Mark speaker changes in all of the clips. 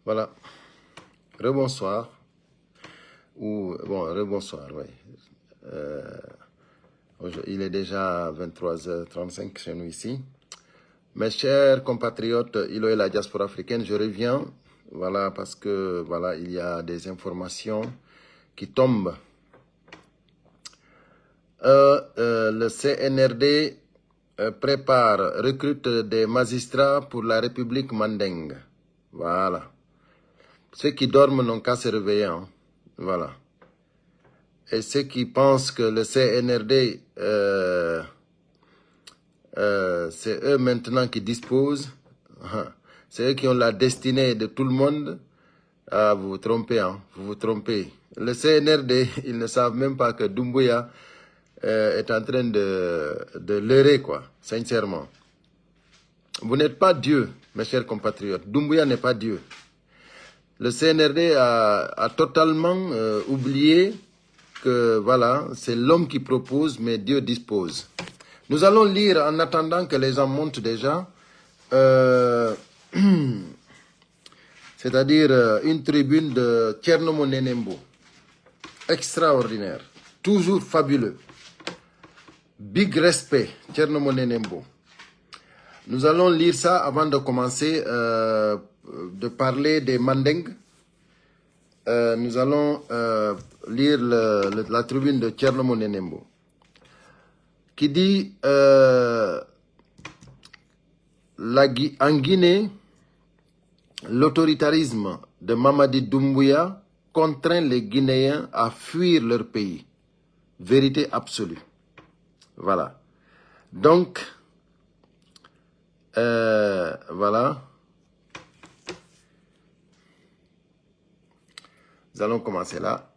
Speaker 1: Voilà. Rebonsoir. Bon, rebonsoir, oui. Il est déjà 23h35 chez nous ici. Mes chers compatriotes, Ilo et la diaspora africaine, je reviens. Voilà, parce que, voilà, il y a des informations qui tombent. Le CNRD recrute des magistrats pour la République Mandingue. Voilà. Ceux qui dorment n'ont qu'à se réveiller. Hein. Voilà. Et ceux qui pensent que le CNRD, c'est eux maintenant qui disposent, c'est eux qui ont la destinée de tout le monde, vous vous trompez, hein, vous vous trompez. Le CNRD, ils ne savent même pas que Doumbouya est en train de leurrer, quoi, sincèrement. Vous n'êtes pas Dieu, mes chers compatriotes. Doumbouya n'est pas Dieu. Le CNRD a totalement oublié que voilà, c'est l'homme qui propose, mais Dieu dispose. Nous allons lire en attendant que les gens montent déjà, c'est-à-dire une tribune de Tchernomo Nenembo. Extraordinaire, toujours fabuleux. Big respect, Tchernomo Nenembo. Nous allons lire ça avant de commencer de parler des Mandingues. Nous allons lire la tribune de Tchernomo Nenembo qui dit en Guinée, l'autoritarisme de Mamadi Doumbouya contraint les Guinéens à fuir leur pays. Vérité absolue. Voilà. Donc, voilà. Nous allons commencer là.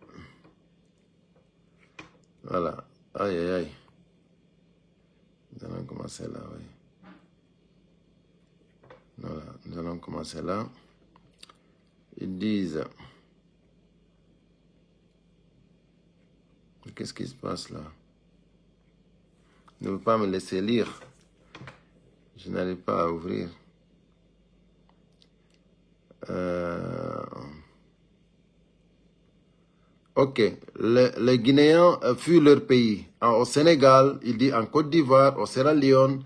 Speaker 1: Voilà. Aïe, aïe, aïe. Nous allons commencer là, oui. Voilà. Nous allons commencer là. Ils disent... Qu'est-ce qui se passe là? Ne veut pas me laisser lire. Je n'arrive pas à ouvrir. Ok, les Guinéens fuient leur pays. Au Sénégal, il dit en Côte d'Ivoire, au Sierra Leone,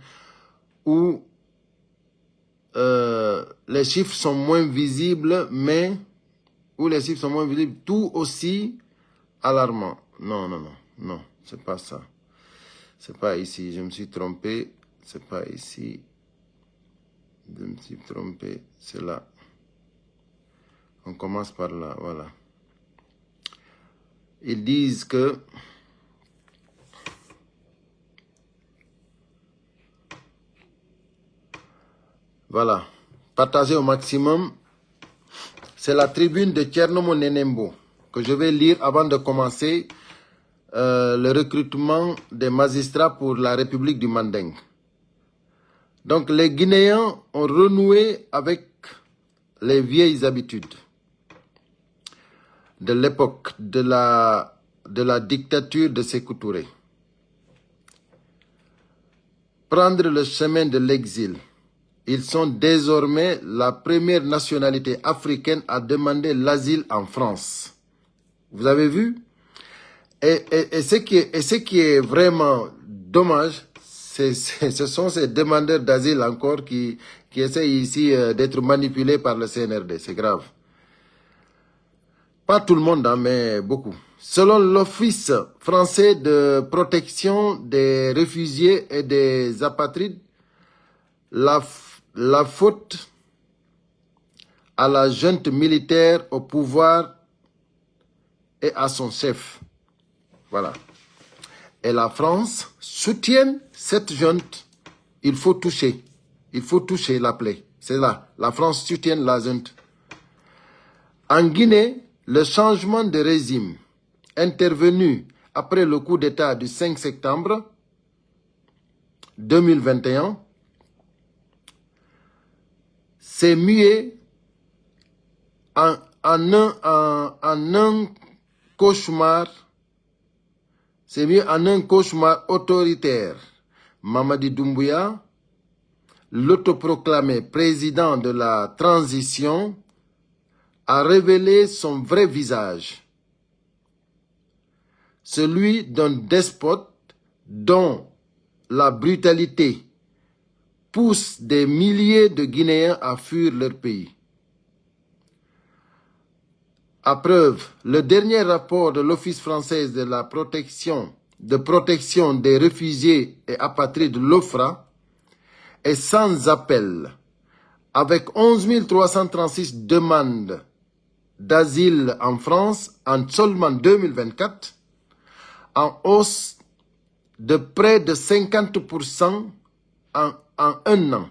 Speaker 1: où les chiffres sont moins visibles, mais où les chiffres sont moins visibles, tout aussi alarmant. Non, non, non, non, c'est pas ça. C'est pas ici, je me suis trompé. C'est pas ici. Je me suis trompé, c'est là. On commence par là, voilà. Ils disent que voilà, partagez au maximum. C'est la tribune de Tchernomo Nenembo que je vais lire avant de commencer le recrutement des magistrats pour la République du Mandingue. Donc les Guinéens ont renoué avec les vieilles habitudes de l'époque de la dictature de Sékou Touré. Prendre le chemin de l'exil. Ils sont désormais la première nationalité africaine à demander l'asile en France. Vous avez vu? Et ce qui est vraiment dommage, ce sont ces demandeurs d'asile encore qui essayent ici d'être manipulés par le CNRD. C'est grave. Pas tout le monde, hein, mais beaucoup. Selon l'Office français de protection des réfugiés et des apatrides, la faute à la junte militaire au pouvoir et à son chef. Voilà. Et la France soutient cette junte. Il faut toucher la plaie. C'est là. La France soutient la junte. En Guinée, le changement de régime intervenu après le coup d'État du 5 septembre 2021 s'est mué en un cauchemar. C'est mieux en un cauchemar autoritaire. Mamadi Doumbouya, l'autoproclamé président de la transition, a révélé son vrai visage, celui d'un despote dont la brutalité pousse des milliers de Guinéens à fuir leur pays. À preuve, le dernier rapport de l'Office français de la protection des réfugiés et apatrides, l'OFRA, est sans appel, avec 11 336 demandes d'asile en France en seulement 2024, en hausse de près de 50% en un an.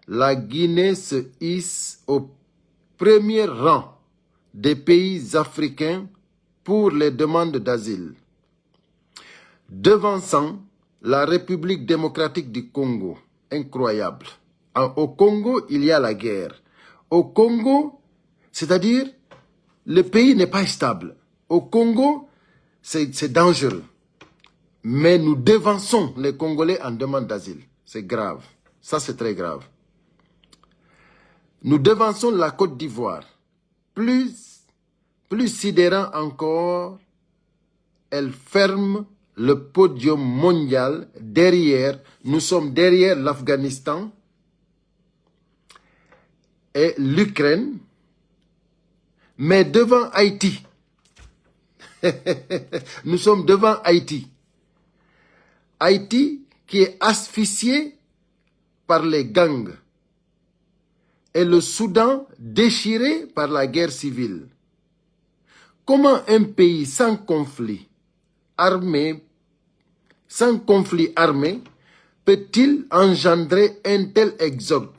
Speaker 1: La Guinée se hisse au premier rang des pays africains pour les demandes d'asile, devançant la République démocratique du Congo. Incroyable. Au Congo, il y a la guerre. Au Congo, c'est-à-dire, le pays n'est pas stable. Au Congo, c'est dangereux. Mais nous devançons les Congolais en demande d'asile. C'est grave. Ça, c'est très grave. Nous devançons la Côte d'Ivoire. Plus sidérant encore, elle ferme le podium mondial derrière. Nous sommes derrière l'Afghanistan et l'Ukraine, mais devant Haïti. Nous sommes devant Haïti. Haïti qui est asphyxié par les gangs et le Soudan déchiré par la guerre civile. Comment un pays sans conflit armé peut-il engendrer un tel exode?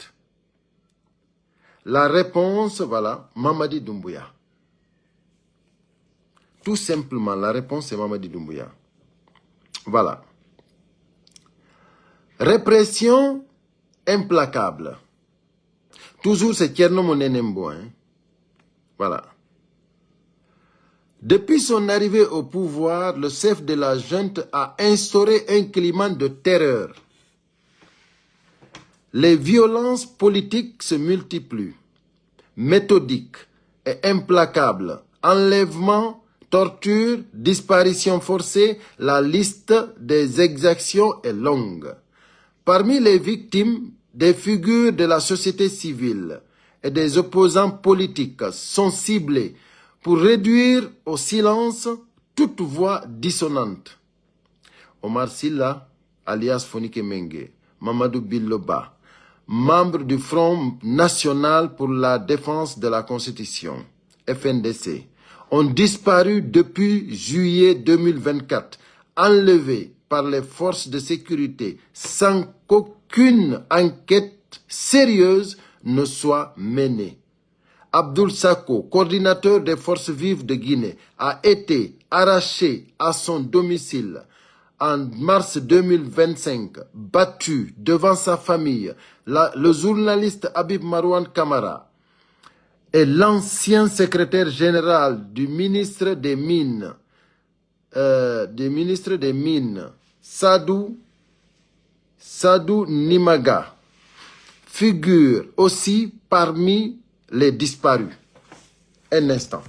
Speaker 1: La réponse, voilà, Mamadi Doumbouya. Tout simplement, la réponse c'est Mamadi Doumbouya. Voilà. Répression implacable. Toujours c'est Thierno Monenembo. Hein? Voilà. Depuis son arrivée au pouvoir, le chef de la junte a instauré un climat de terreur. Les violences politiques se multiplient, méthodiques et implacables. Enlèvements, torture, disparitions forcées, la liste des exactions est longue. Parmi les victimes, des figures de la société civile et des opposants politiques sont ciblés pour réduire au silence toute voix dissonante. Omar Silla, alias Fonike Mengue, Mamadou Biloba, membre du Front National pour la Défense de la Constitution, FNDC, ont disparu depuis juillet 2024, enlevés par les forces de sécurité sans qu'aucune enquête sérieuse ne soit menée. Abdoul Sako, coordinateur des forces vives de Guinée, a été arraché à son domicile en mars 2025, battu devant sa famille. Le journaliste Habib Marouane Kamara et l'ancien secrétaire général du ministre des Mines, Sadou Nimaga, figure aussi parmi les disparus. Un instant.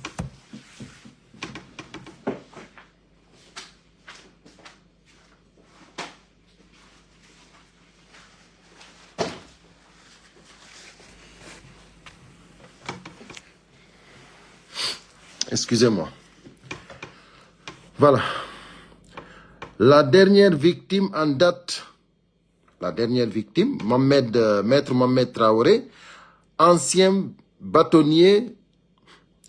Speaker 1: Excusez-moi. Voilà. La dernière victime en date, Maître Mohamed Traoré, ancien bâtonnier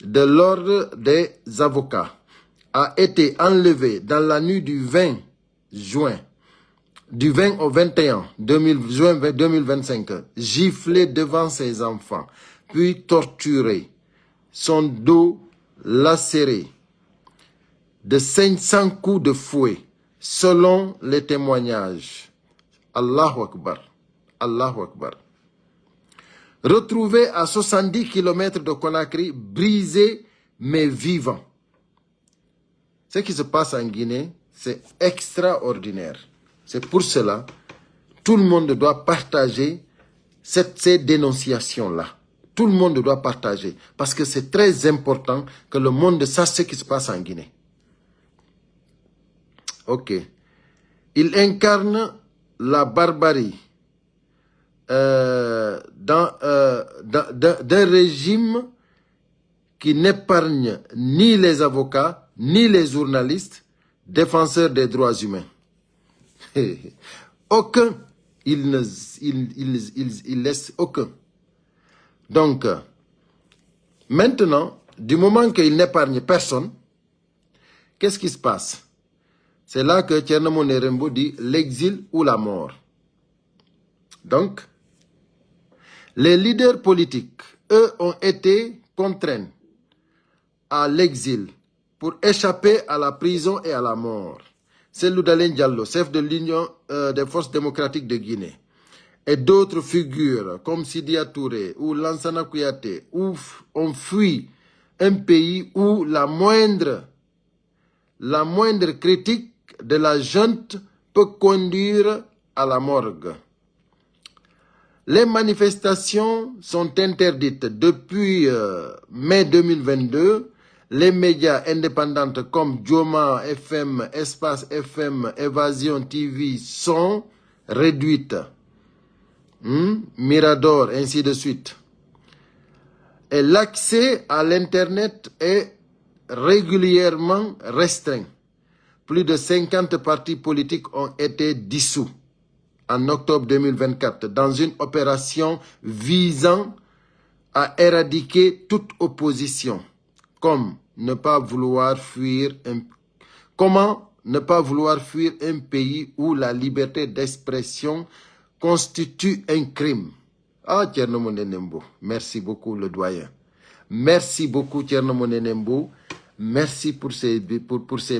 Speaker 1: de l'ordre des avocats, a été enlevé dans la nuit du 20 au 21 juin 2025, giflé devant ses enfants, puis torturé, son dos lacéré de 500 coups de fouet, selon les témoignages. Allahu Akbar. Allahu Akbar. Retrouvé à 70 km de Conakry, brisé mais vivant. Ce qui se passe en Guinée, c'est extraordinaire. C'est pour cela que tout le monde doit partager ces dénonciations-là. Tout le monde doit partager. Parce que c'est très important que le monde sache ce qui se passe en Guinée. Ok. Il incarne la barbarie d'un régime qui n'épargne ni les avocats, ni les journalistes, défenseurs des droits humains. Aucun. Il laisse aucun. Donc, maintenant, du moment qu'il n'épargne personne, qu'est-ce qui se passe? C'est là que Thierno Moule Rembo dit l'exil ou la mort. Donc, les leaders politiques, eux, ont été contraints à l'exil pour échapper à la prison et à la mort. C'est Loudalen Diallo, chef de l'Union des forces démocratiques de Guinée, et d'autres figures comme Sidia Touré ou Lansana Kouyaté, ont fui un pays où la moindre critique de la junte peut conduire à la morgue. Les manifestations sont interdites depuis mai 2022. Les médias indépendants comme Dioma FM, Espace FM, Évasion TV sont réduites. Mirador, ainsi de suite. Et l'accès à l'Internet est régulièrement restreint. Plus de 50 partis politiques ont été dissous en octobre 2024 dans une opération visant à éradiquer toute opposition. Comment ne pas vouloir fuir un pays où la liberté d'expression constitue un crime? Ah, Thierno Moule Nembo, merci beaucoup le doyen. Merci beaucoup Thierno Moule Nembo. Merci pour ces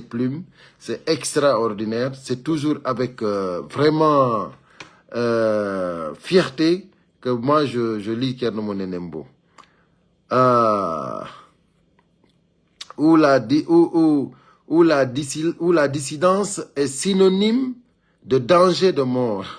Speaker 1: plumes. C'est extraordinaire. C'est toujours avec vraiment fierté que moi je lis Thierno Moule Nembo. Où la dissidence est synonyme de danger de mort.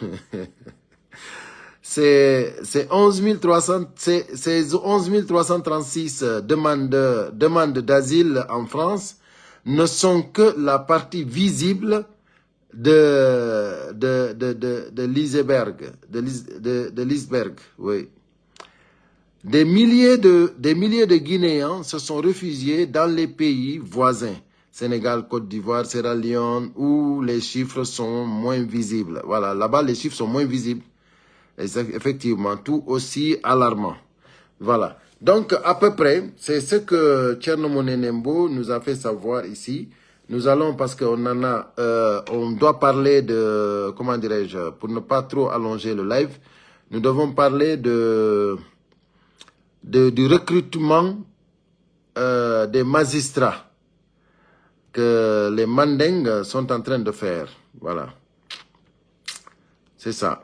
Speaker 1: C'est 11 336 demandes d'asile en France ne sont que la partie visible de l'iceberg, oui. Des milliers de Guinéens se sont réfugiés dans les pays voisins, Sénégal, Côte d'Ivoire, Sierra Leone, où les chiffres sont moins visibles. Voilà, là-bas les chiffres sont moins visibles. Et c'est effectivement tout aussi alarmant. Voilà. Donc, à peu près, c'est ce que Thierno Moule Nembo nous a fait savoir ici. Nous allons, parce qu'on en a, on doit parler de, comment dirais-je, pour ne pas trop allonger le live, nous devons parler du recrutement des magistrats que les Mandingues sont en train de faire. Voilà. C'est ça.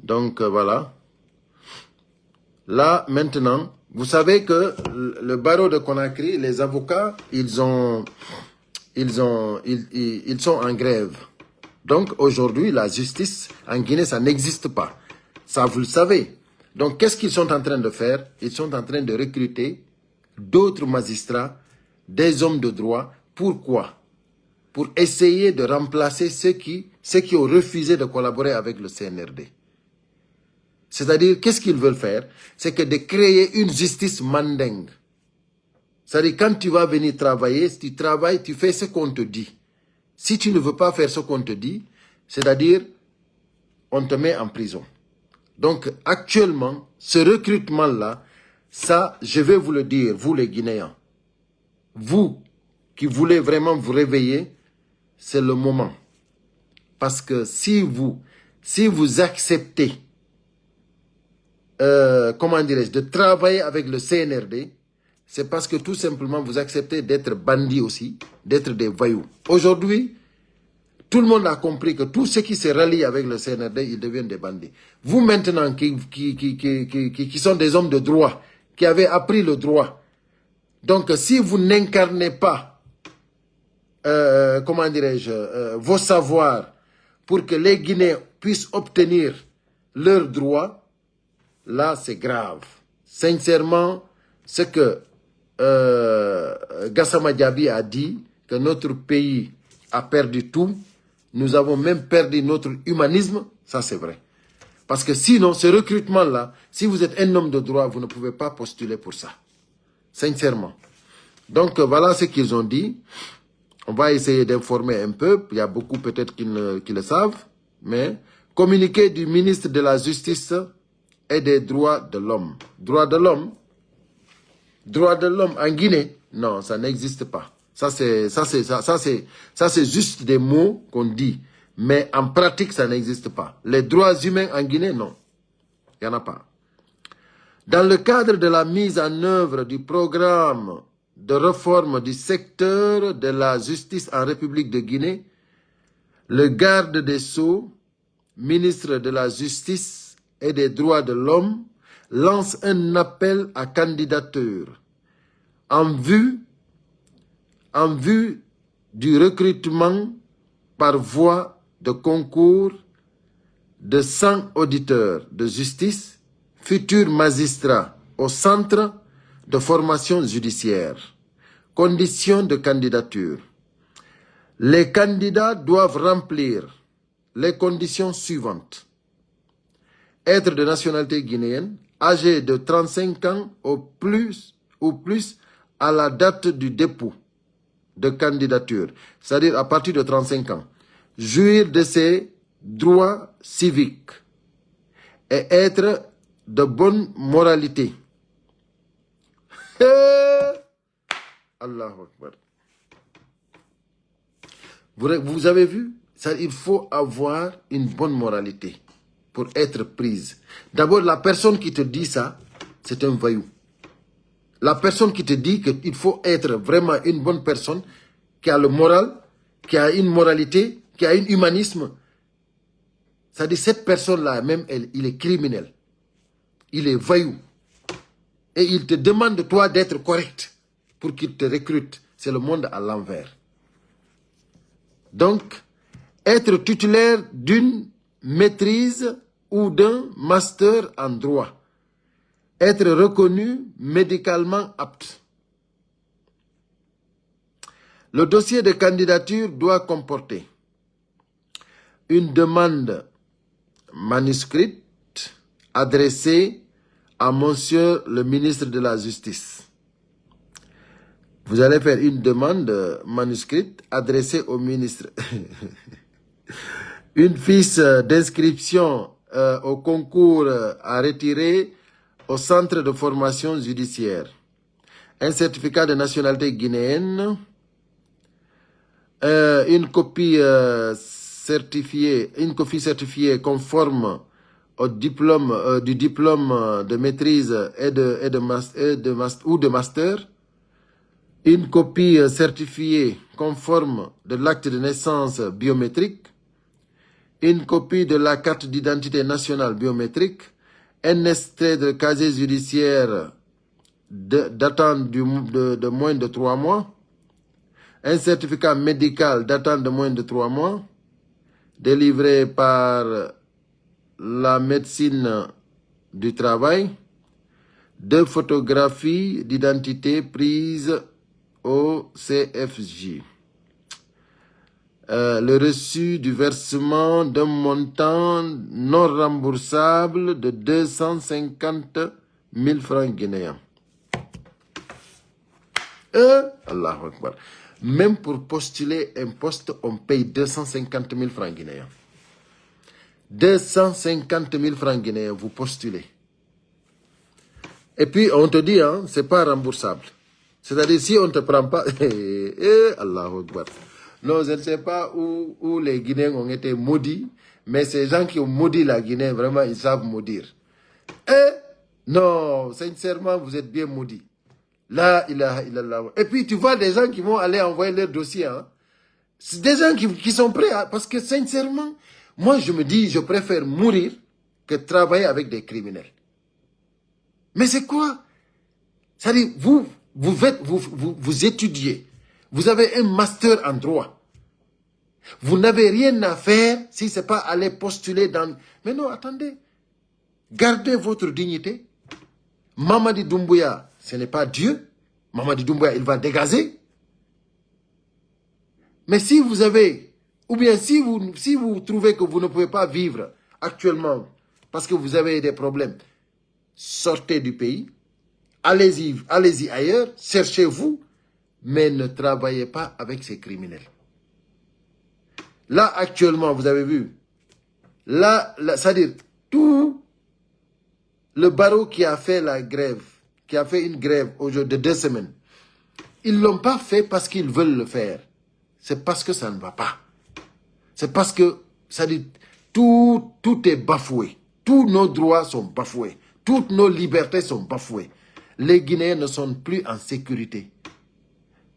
Speaker 1: Donc, voilà. Là, maintenant, vous savez que le barreau de Conakry, les avocats, ils sont en grève. Donc, aujourd'hui, la justice en Guinée, ça n'existe pas. Ça, vous le savez. Donc, qu'est-ce qu'ils sont en train de faire? Ils sont en train de recruter d'autres magistrats, des hommes de droit. Pourquoi? Pour essayer de remplacer ceux qui ont refusé de collaborer avec le CNRD. C'est-à-dire, qu'est-ce qu'ils veulent faire? C'est que de créer une justice mandingue. C'est-à-dire, quand tu vas venir travailler, si tu travailles, tu fais ce qu'on te dit. Si tu ne veux pas faire ce qu'on te dit, c'est-à-dire, on te met en prison. Donc, actuellement, ce recrutement-là, ça, je vais vous le dire, vous les Guinéens, vous qui voulez vraiment vous réveiller, c'est le moment. Parce que si vous acceptez comment dirais-je, de travailler avec le CNRD, c'est parce que tout simplement vous acceptez d'être bandits aussi, d'être des voyous. Aujourd'hui, tout le monde a compris que tous ceux qui se rallient avec le CNRD, ils deviennent des bandits. Vous maintenant qui sont des hommes de droit, qui avez appris le droit, donc si vous n'incarnez pas, comment dirais-je, vos savoirs pour que les Guinéens puissent obtenir leurs droits, là, c'est grave. Sincèrement, ce que Gassama Diaby a dit, que notre pays a perdu tout, nous avons même perdu notre humanisme, ça c'est vrai. Parce que sinon, ce recrutement-là, si vous êtes un homme de droit, vous ne pouvez pas postuler pour ça. Sincèrement. Donc, voilà ce qu'ils ont dit. On va essayer d'informer un peu. Il y a beaucoup peut-être qui le savent. Mais, communiqué du ministre de la Justice et des droits de l'homme. Droits de l'homme? Droits de l'homme en Guinée? Non, ça n'existe pas. Ça, c'est juste des mots qu'on dit. Mais en pratique, ça n'existe pas. Les droits humains en Guinée, non. Il n'y en a pas. Dans le cadre de la mise en œuvre du programme de réforme du secteur de la justice en République de Guinée, le garde des Sceaux, ministre de la Justice et des droits de l'homme, lance un appel à candidature en vue du recrutement par voie de concours de 100 auditeurs de justice, futurs magistrats au centre de formation judiciaire. Conditions de candidature. Les candidats doivent remplir les conditions suivantes. Être de nationalité guinéenne, âgé de 35 ans ou plus à la date du dépôt de candidature, c'est-à-dire à partir de 35 ans. Jouir de ses droits civiques et être de bonne moralité. Allahu Akbar. Vous avez vu? Ça, il faut avoir une bonne moralité pour être prise. D'abord, la personne qui te dit ça, c'est un voyou. La personne qui te dit qu'il faut être vraiment une bonne personne, qui a le moral, qui a une moralité, qui a un humanisme. Ça dit cette personne-là, même il est criminel. Il est voyou. Et il te demande de toi d'être correct pour qu'il te recrute. C'est le monde à l'envers. Donc, être titulaire d'une maîtrise ou d'un master en droit. Être reconnu médicalement apte. Le dossier de candidature doit comporter une demande manuscrite adressée à Monsieur le ministre de la Justice. Vous allez faire une demande manuscrite adressée au ministre. Une fiche d'inscription au concours à retirer au centre de formation judiciaire. Un certificat de nationalité guinéenne. Une copie certifiée conforme au diplôme du diplôme de maîtrise ou de master. Une copie certifiée conforme de l'acte de naissance biométrique. Une copie de la carte d'identité nationale biométrique. Un extrait de casier judiciaire datant de moins de 3 mois. Un certificat médical datant de moins de 3 mois, délivré par la médecine du travail. 2 photographies d'identité prises au CFJ. Le reçu du versement d'un montant non remboursable de 250 000 francs guinéens. Allahu Akbar. Même pour postuler un poste, on paye 250 000 francs guinéens. 250 000 francs guinéens, vous postulez. Et puis, on te dit, hein, c'est pas remboursable. C'est-à-dire, si on ne te prend pas... Allahu Akbar. Non, je ne sais pas où les Guinéens ont été maudits, mais ces gens qui ont maudit la Guinée, vraiment, ils savent maudire. Non, sincèrement, vous êtes bien maudits. La ilaha illallah. Et puis, tu vois des gens qui vont aller envoyer leur dossier. Hein. C'est des gens qui sont prêts. Parce que, sincèrement, moi, je me dis, je préfère mourir que travailler avec des criminels. Mais c'est quoi? C'est-à-dire, vous étudiez. Vous avez un master en droit. Vous n'avez rien à faire si ce n'est pas aller postuler dans... Mais non, attendez. Gardez votre dignité. Mamadi Doumbouya, ce n'est pas Dieu. Mamadi Doumbouya, il va dégazer. Mais si vous avez, ou bien si vous trouvez que vous ne pouvez pas vivre actuellement parce que vous avez des problèmes, sortez du pays, allez-y ailleurs, cherchez-vous, mais ne travaillez pas avec ces criminels. Là, actuellement, vous avez vu, là c'est-à-dire tout le barreau qui a fait la grève, qui a fait une grève aujourd'hui de 2 semaines, ils ne l'ont pas fait parce qu'ils veulent le faire. C'est parce que ça ne va pas. C'est parce que, c'est-à-dire, tout est bafoué. Tous nos droits sont bafoués. Toutes nos libertés sont bafouées. Les Guinéens ne sont plus en sécurité.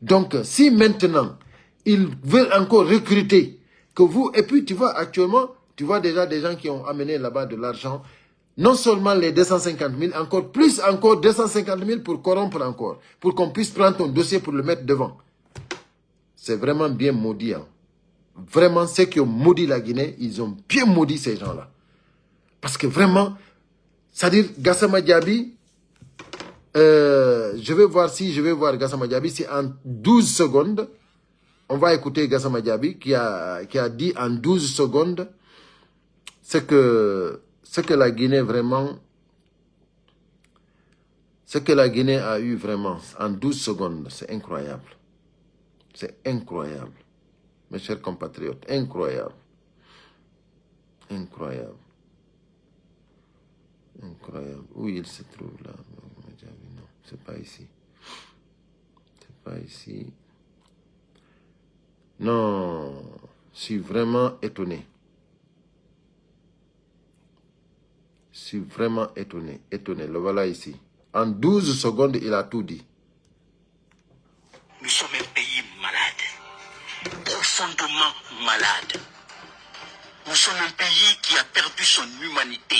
Speaker 1: Donc, si maintenant, ils veulent encore recruter, que vous, et puis tu vois actuellement, tu vois déjà des gens qui ont amené là-bas de l'argent, non seulement les 250 000, encore plus, encore 250 000 pour corrompre encore, pour qu'on puisse prendre ton dossier pour le mettre devant. C'est vraiment bien maudit. Hein. Vraiment, ceux qui ont maudit la Guinée, ils ont bien maudit ces gens-là. Parce que vraiment, c'est-à-dire Gassama Diaby, je vais voir Gassama Diaby, c'est en 12 secondes, on va écouter Gassama Diaby qui a dit en 12 secondes ce que la Guinée vraiment, ce que la Guinée a eu vraiment en 12 secondes, c'est incroyable. C'est incroyable. Mes chers compatriotes, incroyable. Incroyable. Incroyable. Où il se trouve là? Non, c'est pas ici. C'est pas ici. Non, je suis vraiment étonné. Je suis vraiment étonné. Étonné. Le voilà ici. En 12 secondes, il a tout dit.
Speaker 2: Nous sommes un pays malade. Profondément malade. Nous sommes un pays qui a perdu son humanité.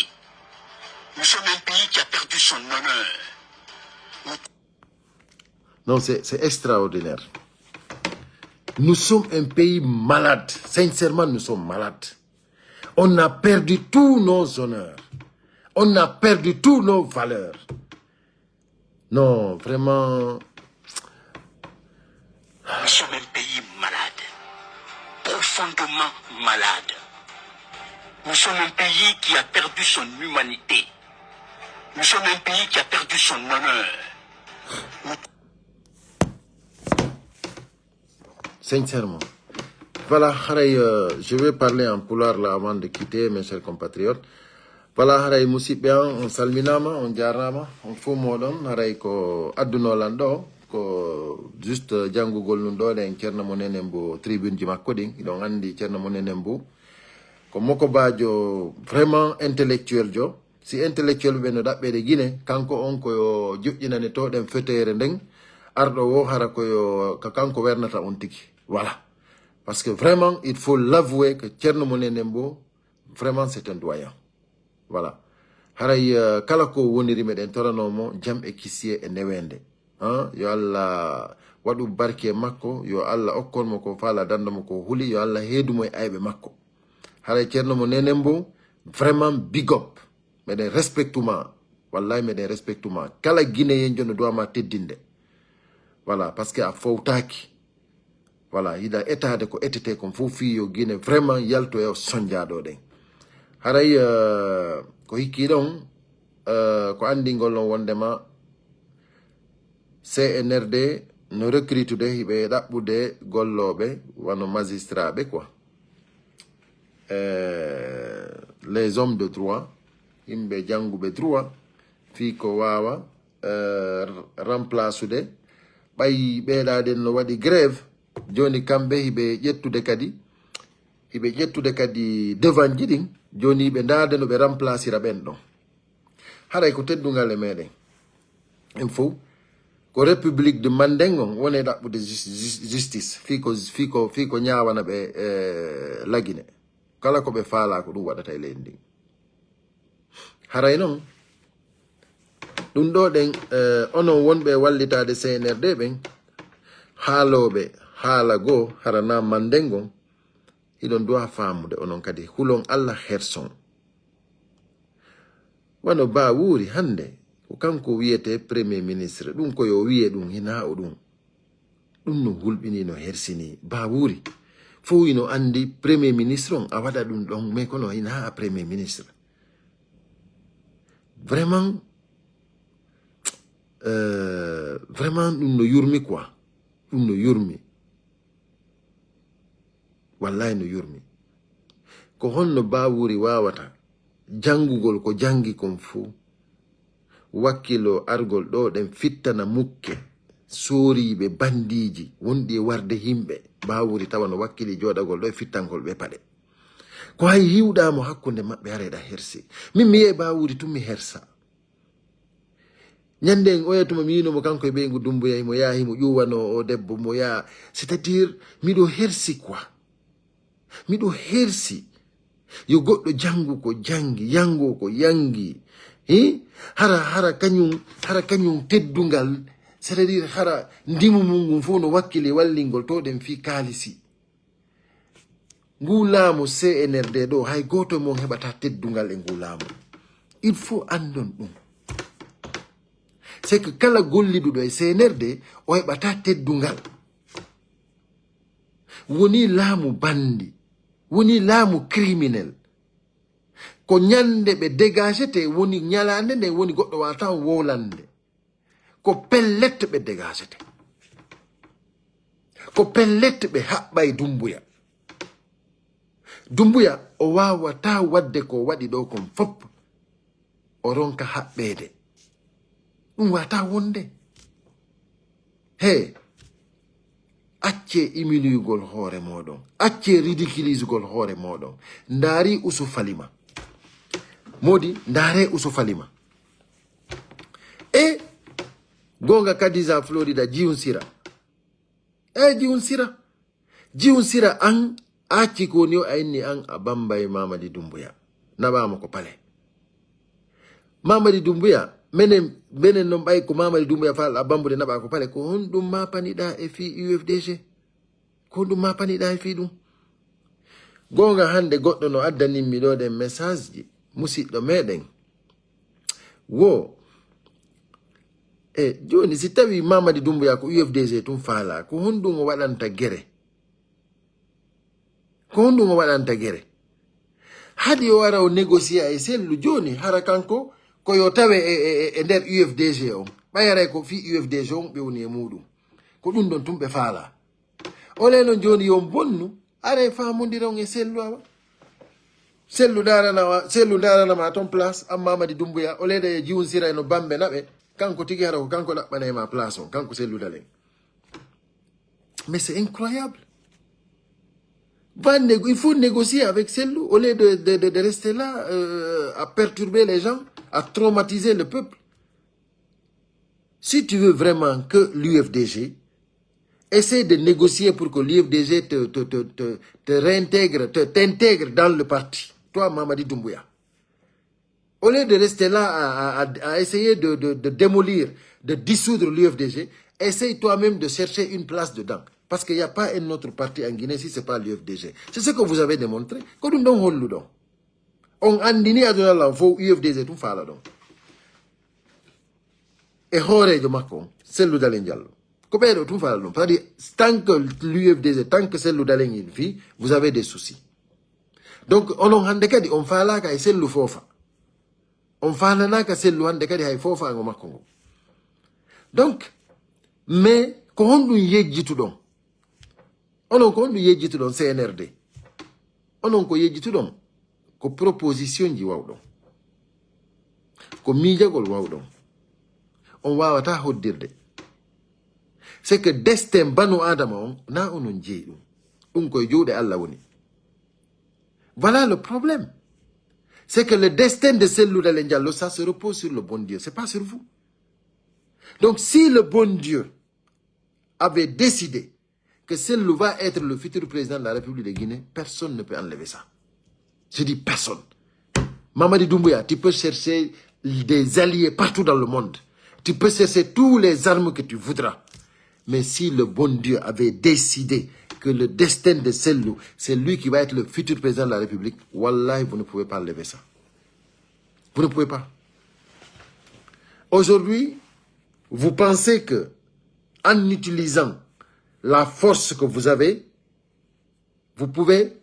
Speaker 2: Nous sommes un pays qui a perdu son honneur.
Speaker 1: Non, c'est extraordinaire. Nous sommes un pays malade. Sincèrement, nous sommes malades. On a perdu tous nos honneurs. On a perdu tous nos valeurs. Non, vraiment...
Speaker 2: Nous sommes un pays malade. Profondément malade. Nous sommes un pays qui a perdu son humanité. Nous sommes un pays qui a perdu son honneur.
Speaker 1: Sincèrement. Voilà, je vais parler en pulaar là avant de quitter, mes chers compatriotes. Voilà, haray musidɓe on salminama, on jarama, on fo moɗon, haray ko addunolan ɗo, ko juste janngugol nun ɗo ɗen ceerno mo nenen mbo tribune ji makko ɗin, iɗon andi ceerno mo nenen mbo, ko moko bajo vraiment intellectuel jo, si intellectuel ɓe no ɗaɓɓede Guinée, kanko on koyo joƴƴinane to ɗen fetere nden, arɗo wo hara koyo ko kanko wernata on tigi, voilà. Parce que vraiment, il faut l'avouer que ceerno mo nenen mbo, vraiment c'est un doyen. Voilà. Haray kala ko woniri meɗen toranomo jam e kissiye e newende. Yo Allah waɗu barke makko, yo Allah okkonmo ko faala dandamo ko huli, yo Allah heedumo e ayɓe makko. Haray ceerno mo nenen mbo, vraiment big up. Meɗen respectuma. Wallahi meɗen respectuma. Kala Guinéen jo no duwama teddinde. Voilà, parce que a fowtaki. Voilà, yiɗa etade ko etete kon fof fi yo Guinée vraiment yalto e soñjaɗo ɗen. Haray ko hikki ɗon ko andingol on wondema CNRD no recrutude hiɓe ɗaɓɓude golloɓe wano magistrat ɓe quoi, les hommes de droit, yimɓe janguɓe droit fi ko wawa remplacude ɓayi ɓeeɗaden no waɗi grève, joni kamɓe hiɓe ƴettude kadi devant ji ɗin, joni ɓe ndaade no ɓe remplacira ɓen ɗon. Haray ko teddungal e meɗen en fof ko république de Mandeng on woni ɗaɓɓude justice fi ko ñawana ɓe lagine, kala ko ɓe faala ko ɗum waɗata e leydi ndin. Haray noon ɗum ɗo ɗen onon wonɓe wallitade CNRD ɓen haaloɓe haala goo harana Mandeng on, iɗon duwa faamude onon kadi hulon Allah herson. wano ba wuri hande ko kanko wiyete premier ministre ɗum ko yo wiye ɗum hina o ɗum no hulɓini no hersini ba wuri fo ino andi premier ministre on a waɗa ɗum ɗon mais kono hina a premier ministre vraiment vraiment ɗum no yurmi quoi ɗum no yurmi wallahi no yurmi ko honno ba wuri wawata jangugol ko jangi kon fuu wakkilo argol ɗo ɗen fittana mukke sooriɓe bandiji wonɗi e warde himɓe bawuri tawa no wakkili joɗagol ɗo e fittangol ɓe paɗe ko hay hiwɗamo hakkude maɓɓe hareɗa hersi min mi yiye bawuri tun mi hersa ñande en oyatuma mi yinomo kanko e ɓeygu Dumbuya mo yahi mo ƴuwano o debbo mo yaa c'est à dire miɗo hersi quoi miɗo hersi yo goɗɗo jangu ko jangi yango ko yangi hara kañum teddungal c'est à dire hara ndimu mum fof no wakkili wallingol to ɗen fi kaalisi ngu laamu CNRD ɗo hay goto mon heɓata teddungal e ngu laamu il faut andon ɗum c'est que kala golliɗuɗo e CNRD o heɓata teddungal woni laamu bandi woni laamu criminel ko ñande ɓe dégagete woni ñalande nde woni goɗɗo wata wolande ko pellette ɓe dégagete ko pellette ɓe haɓɓay Dumbuya o wawata wadde ko waɗi ɗo kon fop o ronka haɓɓede ɗum wata wonde he acce imilugol hoore moɗon acce ridiculisugol hoore moɗon ndaari usu falima modi ndaare usu falima e gonga Kadiza Florida jiun sira jiun sira an acci ko ni o ayni an a bambay Mamadi Dumbuya naɓama ko pale Mamadi Dumbuya menen non ɓay ko Mamadi Dumbuya fal a bambude naɓa ko pale ko hon ɗum mapaniɗa e fi UFDG ko hon ɗum mapaniɗa e fi ɗum gonga hande goɗɗo no addaninmi ɗo ɗen message ji musidɗo meɗen wo joni si tawi Mamadi Dumbuya ko UFDG tum faala ko hon ɗum o waɗanta gere haɗi o wara o négocia e sellu joni hara kanko koyo tawe e nder UFDG on ɓayaray ko fi UFDG on ɓe woni e muɗum ko ɗum ɗon tum ɓe faala o lenon joni yon bonnu are famodiron e sellu awa sellu daranama ton place an Mamadi Dumbuya o leyda e jiwon sira no bambe naɓe kanko tigi hara ko kanko ɗaɓɓanayma place on kanko sellu dalen mais c'est incroyable il faut négocier avec Sellu au lieu de rester là à perturber les gens, à traumatiser le peuple. Si tu veux vraiment que l'UFDG essaie de négocier pour que l'UFDG te réintègre, t'intègre dans le parti, toi Mamadi Doumbouya, au lieu de rester là à essayer de démolir, de dissoudre l'UFDG, essaye toi-même de chercher une place dedans. Parce qu'il n'y a pas un autre parti en Guinée si ce n'est pas l'UFDG. C'est ce que vous avez démontré. Quand on andini aduna la fo UFDG tout fala donc. Et hore de makon, celle d'Alain Diallo. Combien tout fala donc. C'est-à-dire, tant que l'UFDG, tant que celle d'Alain il vit, vous avez des soucis. Donc, on handekadi, on fala ka celle de fofa. On fala na ka celle handekadi hay fofa en makon. Donc, mais, quand on y tout donc. Onon ko ndu yejjitu ɗon CNRD onon ko yejjitu ɗon ko proposition ji wawɗon ko miijagol wawɗon on wawata hoddirde c'est que destin banu adama on na onon jeeyi ɗum koye juuɗe Allah woni. Voilà le problème, c'est que le destin de Cellou Dalein Diallo ça se repose sur le bon Dieu, c'est pas sur vous. Donc si le bon Dieu avait décidé que Cellou va être le futur président de la République de Guinée, personne ne peut enlever ça. Je dis personne. Mamadi Doumbouya, tu peux chercher des alliés partout dans le monde. Tu peux chercher tous les armes que tu voudras. Mais si le bon Dieu avait décidé que le destin de Cellou, c'est lui qui va être le futur président de la République, Wallahi, vous ne pouvez pas enlever ça. Vous ne pouvez pas. Aujourd'hui, vous pensez que en utilisant la force que vous avez, vous pouvez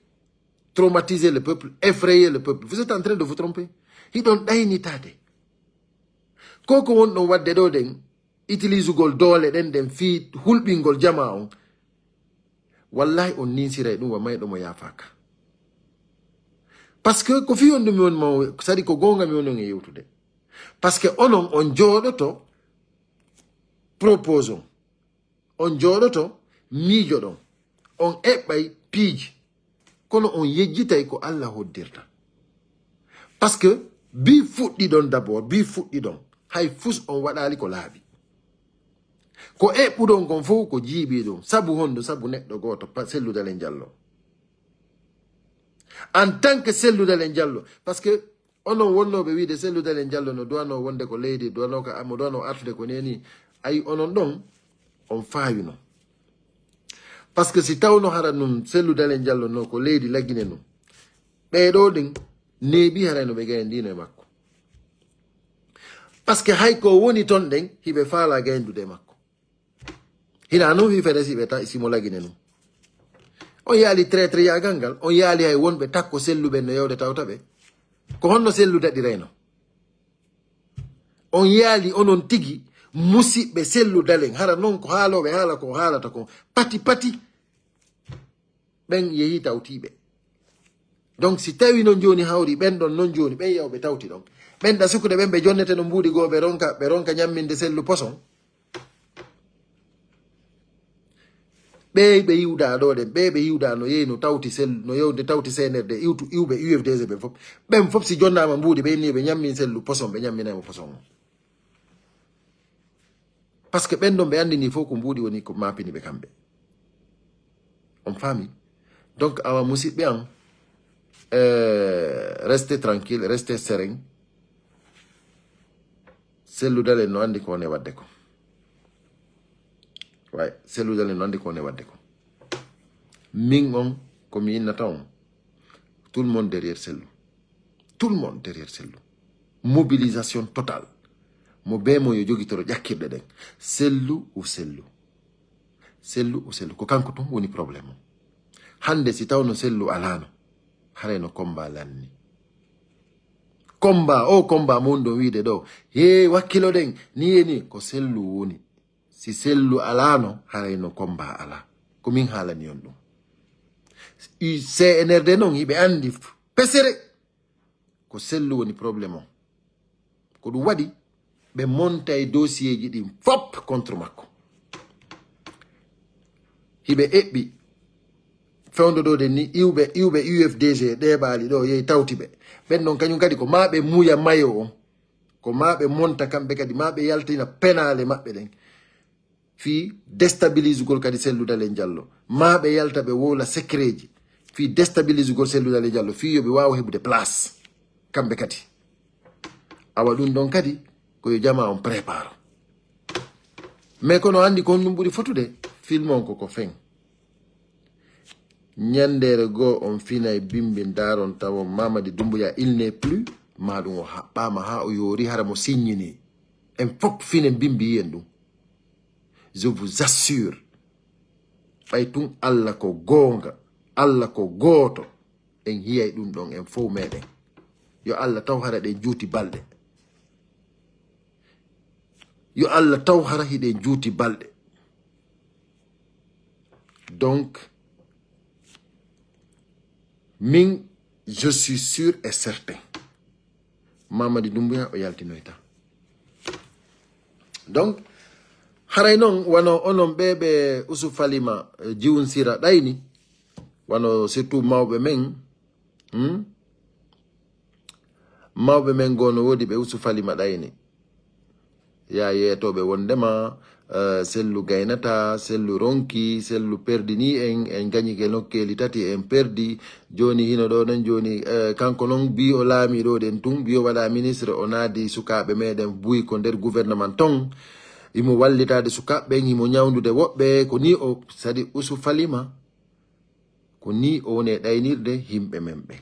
Speaker 1: traumatiser le peuple, effrayer le peuple. Vous êtes en train de vous tromper. Ils don't die ni tade. Koko won no wadde do den utilise gol dole den fi hulbingol jama on. Wallahi on ninsira dum wa maydo mo yafaka. Parce que ko fi on dum won mo sadi ko gonga mi wono yewtude. Parce que onon on jodoto proposons. On jodoto miijodon. On eɓɓay piiji. Kono on yejjitay ko Allah hoddirta. Parce que bi fuɗɗi ɗon d'abord, bi fuɗɗi ɗon. Hay fus on waɗali ko laaɓi. Ko eɓɓuɗon kon fof ko jiiɓi ɗum. Sabu hondo, sabu neɗɗo goto selludalen jallo. En tant que selludalen jallo. Parce que onon wonnoɓe wiide selludalen jallo no duwano wonde ko leydi, duwano ko mo duwano artude ko neni. Ayi onon ɗon on faawino. Parce que si tawno hara num selludalen jallo no ko leydi laggine num. Ɓeɗo ɗin neebi harayno ɓe gayndino e makko. Parce que hay ko woni ton ɗen hiɓe faala gayndude e makko. Hina non wi fede siɓe simo laggine num. On yaali traitre yagal ngal, on yaali hay wonɓe takko selluɓe no yewde tawta ɓe. Ko honno selludaɗirayno. On yaali onon tigi musidɓe selludalen hara non ko haaloɓe haala ko haalata ko pati pati ɓen yehi tawtiɓe. Donc si tawi non joni hawri ɓen ɗon non joni ɓen yawɓe tawti ɗon ɓen ɗa sukude ɓen ɓe jonnete no mbuuɗi goo ɓe ronka ñamminde sellu poson ɓe yiwɗa ɗo ɗen ɓe yiwɗa no yehi no tawti sellu no yewde tawti senerde iwɓe UFDG ɓen fof si jonnama mbuuɗi ɓe ni ɓe ñammin sellu poson ɓe ñamminama poson o. Parce que ɓen ɗon ɓe andini fof ko mbuuɗi woni ko mapini ɓe kamɓe. On faami. Donc awa musidɓe an restez tranquille, restez serein. Selludalen no andi ko woni wadde ko. Ouais, selludalen no andi ko woni wadde ko. Min on ko mi innata on. Tout le monde derrière sellu. Tout le monde derrière sellu. Mobilisation totale. Mo be mo yo jogitoro ƴakkirɗe ɗen. Sellu ou sellu. Sellu ou sellu. Ko kanko tum woni probléme. Hande si tawno sellu alano. Hareno combat lanni. Combat, o combat mundo wiide ɗo. Ye wakkilo ɗen ni ko sellu woni. Si sellu alano hareno combat ala. Ko min haalani on ɗum. CNRD non hiɓe andi pesere ko sellu woni probléme o. Ko ɗum waɗi ɓe monta e dossier ji ɗin fop contre makko. Hiɓe eɓɓi fewndo ɗo den ni iwɓe UFDG ɗeɓaali ɗo yehi tawti ɓe ɓen ɗon kañum kadi ko ma ɓe muya mayo on ko ma ɓe monta kamɓe kadi ma ɓe yaltina penale maɓɓe ɗen fi déstabilise gol kadi selludalen jallo ma ɓe yalta ɓe wola secret ji fi déstabilise gol selludalen jallo fi yoɓe wawa heɓude place kamɓe kadi awa ɗum ɗon kadi koyo jama on prépare mais kono andi ko ɗum ɓuri fotude film on koko fen ñandere go on finay bimbi daron tawo Mamadi Doumbouya il n'est plus ma ɗum o haɓɓama ha o yori hara mo signini en fop finen bimbi yen ɗum je vous assure ɓay tun Allah ko gonga Allah ko goto en hiyay ɗum ɗon en fof meɗen yo Allah taw hara ɗen juuti balɗe yo Allah taw hara hiɗen juuti balɗe donc min je suis sûr et certain Mamadi Doumbouya o yaltinoyta donc haray noon wano onon ɓeɓe Ousou Falima jiwun sira ɗayni wano surtout mawɓe men mawɓe men gono wodi ɓe Ousou Falima ɗayni ya yetoɓe wondema sellu gaynata sellu ronki sellu perdini en gañi ke nokkeli tati en perdi joni hino ɗo ɗon joni kanko noon bi o laami ɗo ɗen tun bi o waɗa ministre o naadi sukaɓe meɗen buyi ko nder gouvernement ton imo wallitade sukaɓɓen imo ñawdude woɓɓe ko ni o sadi Ousou Falima ko ni o woni ɗaynirde himɓe men ɓen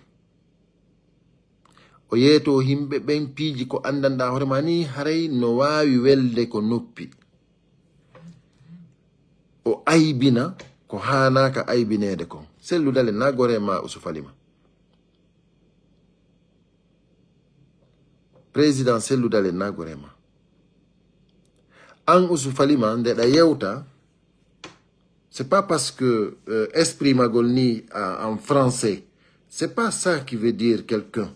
Speaker 1: o yeeto himɓe ɓen piiji ko andanɗa hoorema ni haray no wawi welde ko noppi o aybina ko hanaka aybinede kon selludale nagore ma usufalima président selludale nagore ma an usufalima ndeɗa yewta c'est pas parce que esprit magol ni en français c'est pas ça qui veut dire quelqu'un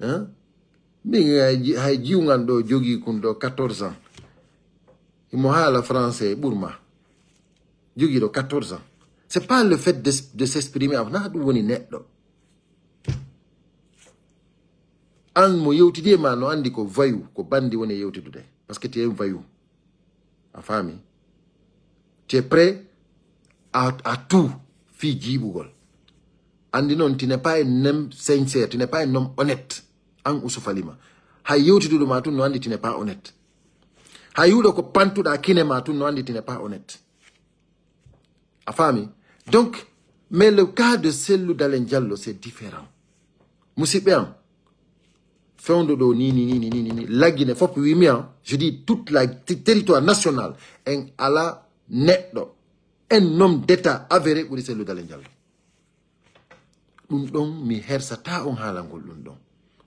Speaker 1: hein min hay jiwngan ɗo jogi kun ɗo 14 ans imo haala français ɓurma jogi ɗo 14 ans c'est pas le fait de s'exprimer na ɗum woni neɗɗo an mo yewtidi e ma no andi ko vayu ko bandi woni yewtidude parce que tu es un vayu a fami tu es prêt à tout fi jibugol andi non tu n'es pas un homme sincère tu n'es pas un homme honnête an usufalima hay yewtiduɗo ma tun no andi tu n'es pas honnête hay yuɗo ko pantuɗa kine ma tun no andi tu n'es pas honnête a fami donc mais le cas de Cellou Dalein Diallo c'est différent musidɓe am fewndo ɗo ni laggine fop wimi je dis toute la territoire national en ala neɗɗo un homme d'état avéré ɓuri Cellou Dalein Diallo ɗum ɗon mi hersata on haalangol ɗum ɗon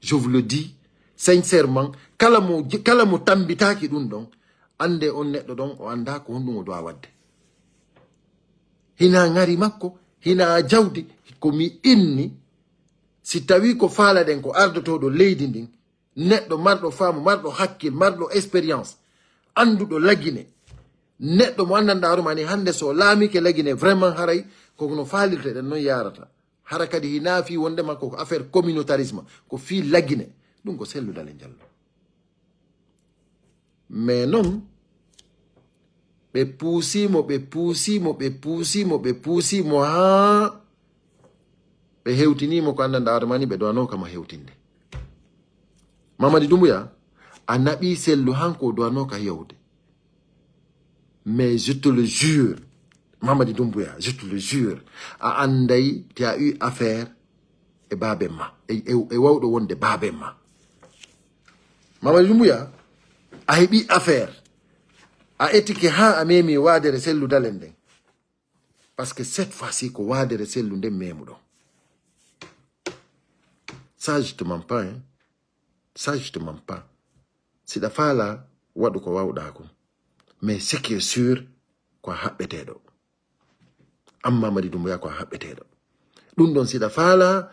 Speaker 1: je vous le dis sincèrement kala mo tambitaki ɗum ɗon ande on neɗɗo ɗon o anda ko honɗum o dowa wadde hina ngari makko hina jawdi komi inni si tawi ko faala ɗen ko ardotoɗo leydi ndin neɗɗo marɗo faamu marɗo hakkil marɗo expérience anduɗo lagine neɗɗo mo andanɗa hoorema ni hande so laamike lagine vraiment haray kono faalirte ɗen noon yarata hara kadi hina fi wonde makko ko affaire communautarisme ko fi lagine ɗum ko Cellou Dalein Diallo mais non ɓe puusimo ha ɓe hewtinimo ko andanɗa hoorema ni ɓe dowano kamo hewtinde Mamadi Doumbouya a naɓi Cellou hanko dowano ka yewde mais je te le jure Mamadi Doumbouya je te le jure a anday tu as eu affaire e babem ma e wawɗo wonde babem ma Mamadi Doumbouya a heɓi affaire a etike ha a memi wadere Cellou Dalein nden parce que cette fois-ci ko wadere Cellou nden memuɗo ça je te mens pas hein ça je te mens pas siɗa faala waɗu ko wawɗa ko mais ce qui est sûr ko haɓɓeteɗo an Mamadi Doumbouya ko haɓɓeteɗo ɗum ɗon siɗa faala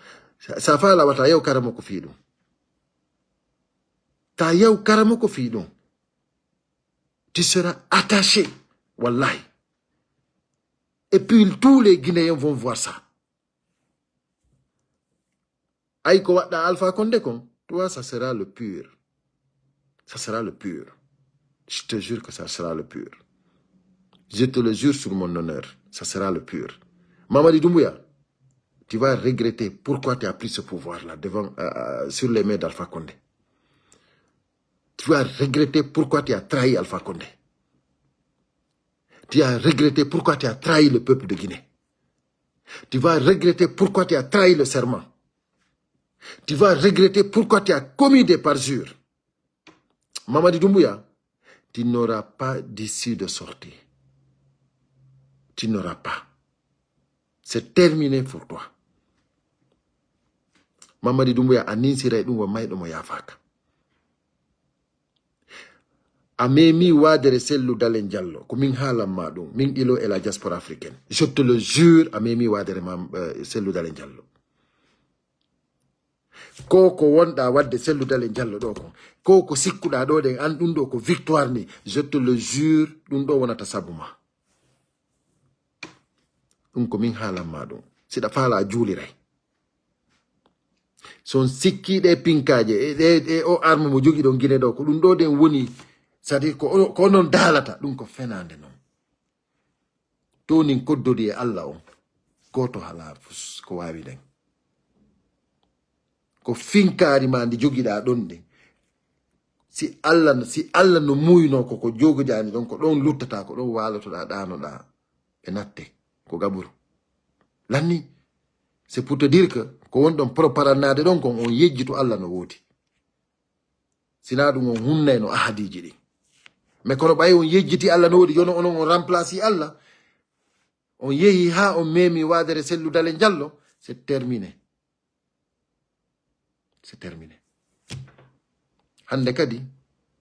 Speaker 1: sa faala wata yew karamo ko fi ɗum ta yew karamo ko fi ɗum tu seras attaché wallahi et puis tous les Guinéens vont voir ça ay ko waɗɗa Alpha Condé kon toi ça sera le pur ça sera le pur je te jure que ça sera le pur je te le jure sur mon honneur ça sera le pur Mamadi Doumbouya tu vas regretter pourquoi tu as pris ce pouvoir là devant sur les mains d'Alpha Condé tu vas regretter pourquoi tu as trahi Alpha Condé tu as regretté pourquoi tu as trahi le peuple de Guinée tu vas regretter pourquoi tu as trahi le serment tu vas regretter pourquoi tu as commis des parjures. Mamadi Doumbouya, tu n'auras pas d'issue de sortie. Tu n'auras pas. C'est terminé pour toi. Mamadi Doumbouya a ninsiray ɗum wa mayɗo mo yafaka. A memi wadere Cellou Dalein Diallo ko min haalanma ɗum min ilo e la diaspora africaine. Je te le jure a memi wadere Cellou Dalein Diallo. Ko wonɗa wadde Cellou Dalein Diallo ɗo ko ko sikkuɗa ɗo ɗen an ɗum ɗo ko victoire ni je te le jure ɗum ɗo wonata sabu ma ɗum ko min haalanma ɗum siɗa faala juuliray son sikkiɗe pinkaje e o arme mo jogi ɗon Guinée ɗo ko ɗum ɗo ɗen woni c'est-à-dire ko non daalata ɗum ko fenande noon to nin koddodi e Allah on goto hala ko wawi ɗen ko finkari ma ndi jogiɗa ɗon ɗe si Allah no muyno ko jogojani ɗon ko ɗon luttata ko ɗon walotoɗa ɗanoɗa ɓe natte ko gaburu lanni c'est pour te dire que ko won ɗon proparannade ɗon kon on yejjitu Allah no woodi sina ɗum on hunnay no ahadiji ɗin mais kono ɓayi on yejjiti Allah no woodi jono onon on remplaci Allah on yehi ha on memi wadere selludale Diallo c'est terminé hande kadi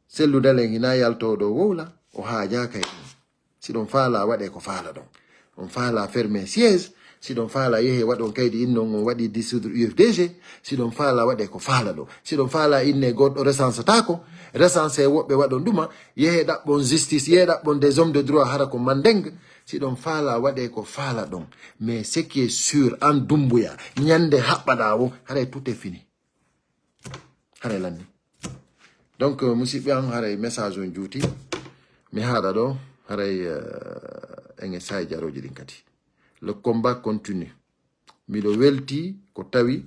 Speaker 1: selludale hina yalto ɗo wowla o haajaka e ɗum siɗon faala waɗe ko faala ɗon on faala fermé siège siɗon faala yehe waɗon kaydi innon on waɗi dissoudre UFDG siɗon faala waɗe ko faala ɗo siɗon faala inne goɗɗo recensatako recensé woɓɓe waɗon ɗuma yehe ɗaɓɓon justice yehe ɗaɓɓon des hommes de droit hara ko mandeng siɗon faala waɗe ko faala ɗon mais ce qui est sûr an Doumbouya ñande haɓɓaɗa o haray tout est fini haray lanni donc musidɓe an haray message on juuti mi haɗa ɗo haray enge sayi jaroji ɗin kadi le combat continue miɗo welti ko tawi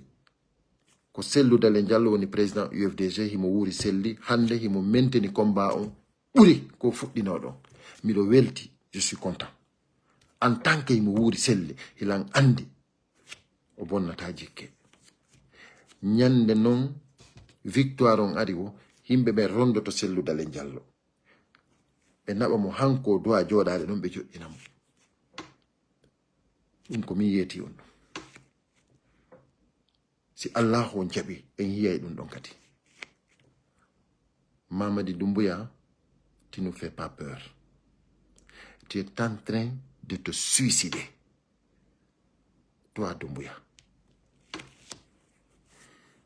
Speaker 1: ko selludale Diallo woni président UFDG himo wuuri selli hande himo mainteni combat on ɓuri ko fuɗɗino ɗon miɗo welti je suis content en tant que himo wuuri selli hilan andi o bonnata jikke ñande noon victoire on ari o yimɓe ɓe rondoto selludale Diallo ɓe naɓa mo hanko dowa jooɗade ɗon ɓe joƴƴinamo ɗum ko min yeeti on si Allah on jaɓi en yiyay ɗum ɗon kadi Mamadi Doumbouya tu ne fais pas peur tu es en train de te suicider toi Doumbouya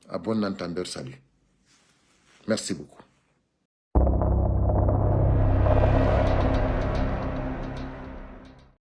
Speaker 1: à bon entendeur salut merci beaucoup.